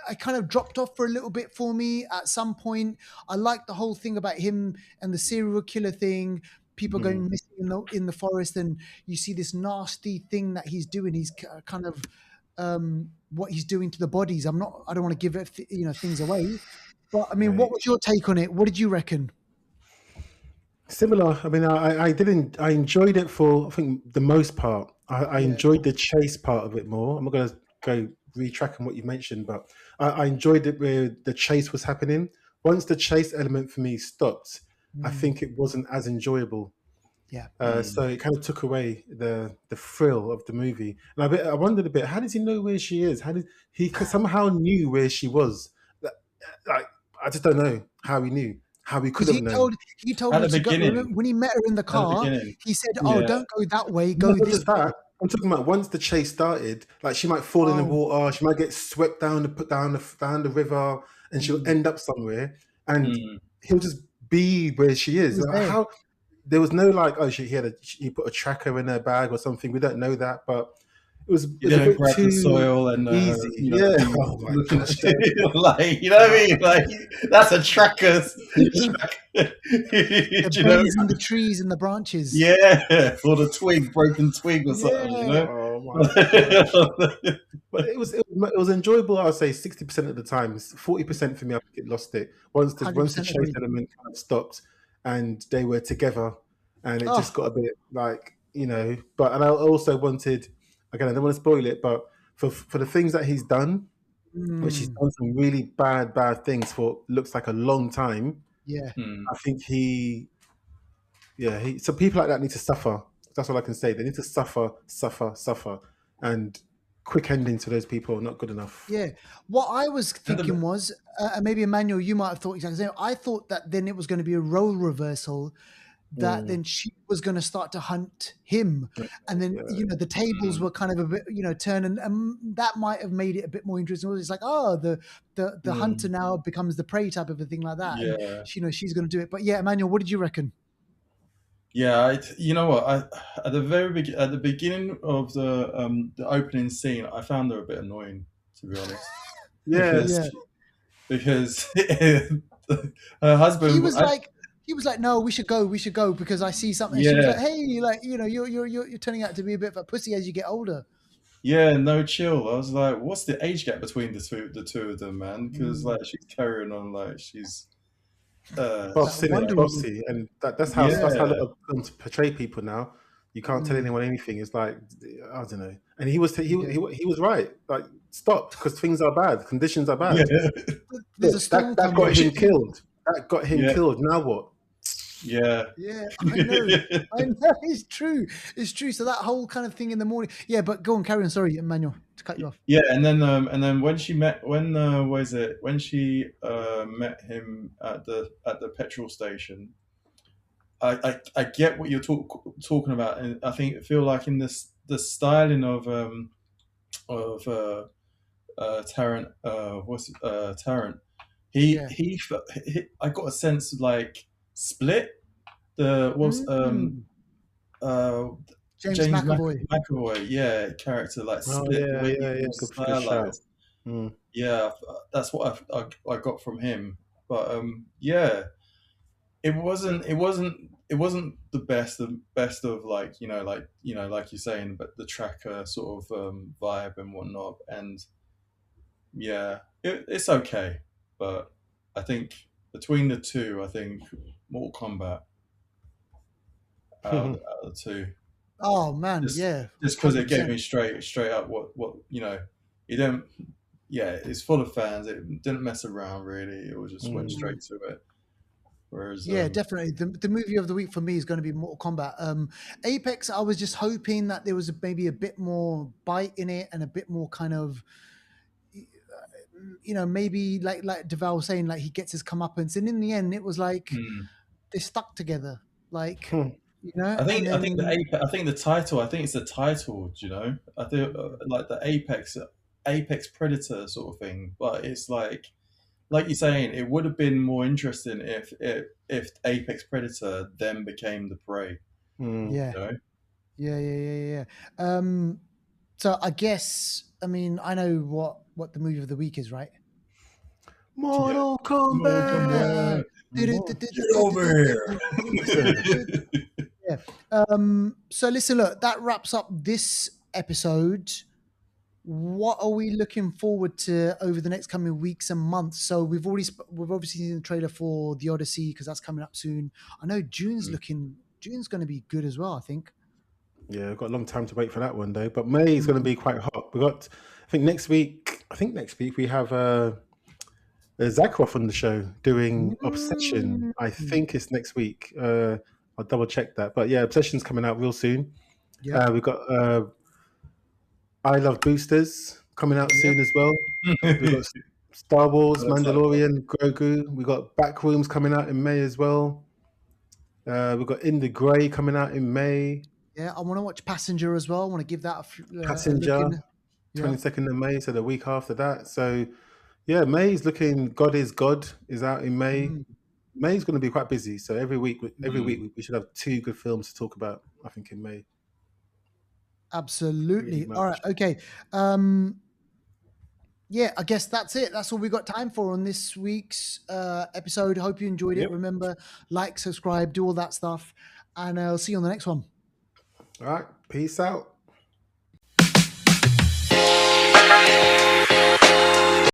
I kind of dropped off for a little bit for me at some point. I liked the whole thing about him and the serial killer thing, people going missing in the forest, and you see this nasty thing that he's doing. He's kind of what he's doing to the bodies. I don't want to give it, things away. But I mean, What was your take on it? What did you reckon? Similar. I mean, I didn't. I enjoyed it for, I think, the most part. I enjoyed the chase part of it more. I'm not going to go retracking what you mentioned, but I enjoyed it where the chase was happening. Once the chase element for me stopped, I think it wasn't as enjoyable. Yeah. So it kind of took away the thrill of the movie. And I wondered a bit, how does he know where she is? How did he somehow knew where she was? Like, I just don't know how he knew. How he could Because have known. he told At her the to go. beginning. Remember, when he met her in the At the car, beginning. he said, "Oh, Yeah. don't go that way. Go Not this just way." that. I'm talking about once the chase started, like she might fall in the water, she might get swept down the river, and she'll end up somewhere, and he'll just be where she is. was Like, there. how there was no like, oh, he put a tracker in her bag or something. We don't know that, but it was You a didn't bit grab the too soil and easy. you know, Yeah. Oh my looking gosh. like, you know what I mean? Like, that's a tracker's. Do you The know? bends in the trees and the branches. Yeah, or the broken twig or something. You know. Oh my gosh. But it was enjoyable. I'll say 60% of the time. 40% for me, I think it lost it once the 100% chase agreed. element kind of stopped and they were together, and it just got a bit like, you know. But and I also wanted, again, I don't want to spoil it, but for the things that he's done, which he's done some really bad things for looks like a long time. Yeah. I think so people like that need to suffer. That's all I can say. They need to suffer, and quick ending to those people are not good enough. Yeah. What I was thinking was, maybe Emmanuel, you might have thought exactly the same. I thought that then it was going to be a role reversal, that then she was going to start to hunt him, and then you know the tables were kind of a bit, you know, turn, and that might have made it a bit more interesting. It's like, oh, the hunter now becomes the prey type of a thing like that. Yeah. And, you know, she's going to do it. But yeah, Emmanuel, what did you reckon? Yeah, you know what? At the beginning of the opening scene, I found her a bit annoying, to be honest. Because her husband. He was like, no, we should go, because I see something. Yeah. She was like, hey, like, you know, you're turning out to be a bit of a pussy as you get older. Yeah, no chill. I was like, what's the age gap between the two of them, man? Because like she's carrying on like she's bossy, and that's how a lot of films portray people now. You can't tell anyone anything. It's like, I don't know. And he was right. Like, stop, because things are bad, conditions are bad. Yeah. That got him killed. That got him killed. Now what? Yeah. I know. It's true. So that whole kind of thing in the morning. Yeah, but go on, carry on. Sorry, Emmanuel, to cut you off. Yeah, and then when she met when she met him at the petrol station, I get what you're talking about, and I feel like in the styling of Taron, Taron, he I got a sense of like Split, James McAvoy, character, like Split, stylized. Yeah, that's what I got from him. But it wasn't the best of like like you're saying, but the tracker sort of vibe and whatnot. And yeah, it's okay, but I think between the two, I think Mortal Kombat out of the two. Oh man, just because it gave me straight up what you know. You don't. Yeah, it's full of fans. It didn't mess around really. It was just went straight to it. Whereas definitely the movie of the week for me is going to be Mortal Kombat. Apex, I was just hoping that there was maybe a bit more bite in it and a bit more kind of, you know, maybe like Deval was saying, like he gets his comeuppance, and in the end it was like they stuck together, like you know. I think the title. I think it's the title. You know, I think like the Apex Predator sort of thing, but it's like you're saying, it would have been more interesting if Apex Predator then became the prey. Yeah. You know? Yeah. So I guess, I mean, I know what the movie of the week is, right? Mortal Kombat. Get over here. Yeah. So listen, look, that wraps up this episode. what are we looking forward to over the next coming weeks and months? So we've obviously seen the trailer for The Odyssey because that's coming up soon. I know June's going to be good as well, I think. Yeah, we've got a long time to wait for that one though. But May is going to be quite hot. I think next week we have Zakharov on the show doing Obsession. I think it's next week. I'll double check that. But yeah, Obsession's coming out real soon. Yeah. We've got I Love Boosters coming out soon as well. We've got Star Wars, Mandalorian, Grogu. We've got Backrooms coming out in May as well. We've got In the Grey coming out in May. Yeah, I want to watch Passenger as well. I want to give that Passenger, 22nd of May, so the week after that. So, yeah, May's looking. God is God is out in May. May's going to be quite busy. So every week we should have 2 good films to talk about. I think in May. Absolutely. All right. Okay. Yeah, I guess that's it. That's all we got time for on this week's episode. Hope you enjoyed it. Remember, like, subscribe, do all that stuff, and I'll see you on the next one. All right. Peace out.